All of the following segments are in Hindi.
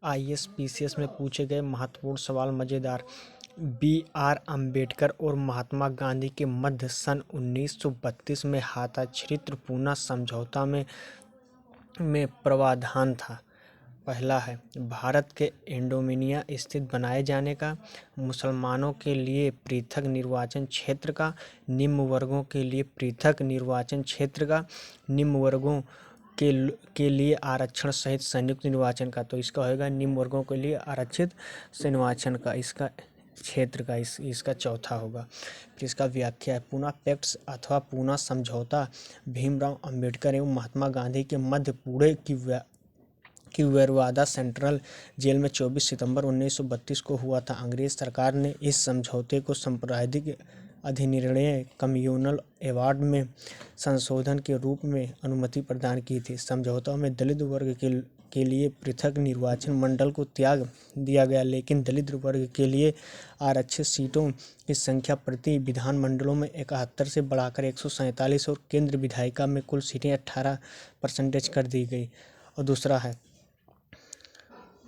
आईएसपीसीएस में पूछे गए महत्वपूर्ण सवाल मज़ेदार। बी.आर. अम्बेडकर और महात्मा गांधी के मध्य सन 1932 में हस्ताक्षरित पूना समझौता में प्रावधान था। पहला है, भारत के इंडोनेशिया स्थित बनाए जाने का, मुसलमानों के लिए पृथक निर्वाचन क्षेत्र का, निम्न वर्गों के लिए पृथक निर्वाचन क्षेत्र का, निम्न वर्गों के लिए आरक्षण सहित संयुक्त निर्वाचन का। तो इसका होगा निम्न वर्गों के लिए आरक्षित निर्वाचन का, इसका क्षेत्र का, इसका चौथा होगा। फिर इसका व्याख्या है, पूना पैक्ट अथवा पूना समझौता भीमराव अंबेडकर एवं महात्मा गांधी के मध्य पुणे की वेरवादा सेंट्रल जेल में 24 सितंबर 1932 को हुआ था। अंग्रेज सरकार ने इस समझौते को सांप्रदायिक अधिनिर्णय कम्युनल अवार्ड में संशोधन के रूप में अनुमति प्रदान की थी। समझौता में दलित वर्ग के लिए पृथक निर्वाचन मंडल को त्याग दिया गया, लेकिन दलित वर्ग के लिए आरक्षित सीटों की संख्या प्रति विधानमंडलों में 71 से बढ़ाकर 147 और केंद्र विधायिका में कुल सीटें 18% कर दी गई। और दूसरा है,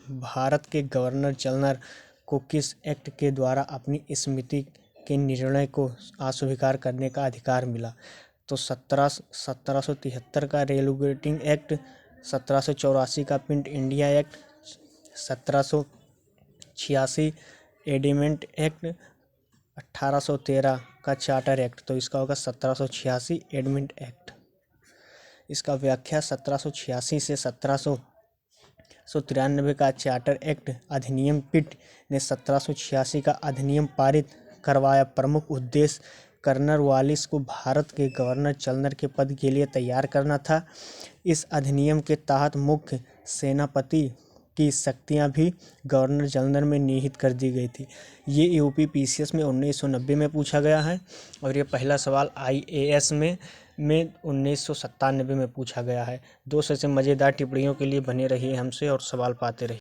भारत के गवर्नर जनरल को किस एक्ट के द्वारा अपनी स्मृति के निर्णय को अस्वीकार करने का अधिकार मिला? तो 1773 का रेगुलेटिंग एक्ट, 1784 का print India act, 1786 adamant act, 1813 का चार्टर एक्ट। तो इसका होगा 1786 एडिमेंट एक्ट। इसका व्याख्या, 1786 से 1793 का चार्टर एक्ट अधिनियम पीठ ने 1786 का अधिनियम पारित करवाया। प्रमुख उद्देश्य कॉर्नवालिस को भारत के गवर्नर जनरल के पद के लिए तैयार करना था। इस अधिनियम के तहत मुख्य सेनापति की शक्तियां भी गवर्नर जनरल में निहित कर दी गई थी। ये यूपीपीसीएस में 1990 में पूछा गया है और ये पहला सवाल आईएएस में 1997 में पूछा गया है। दोस्त ऐसे मज़ेदार टिप्पणियों के लिए बने रहिए हमसे और सवाल पाते रहिए।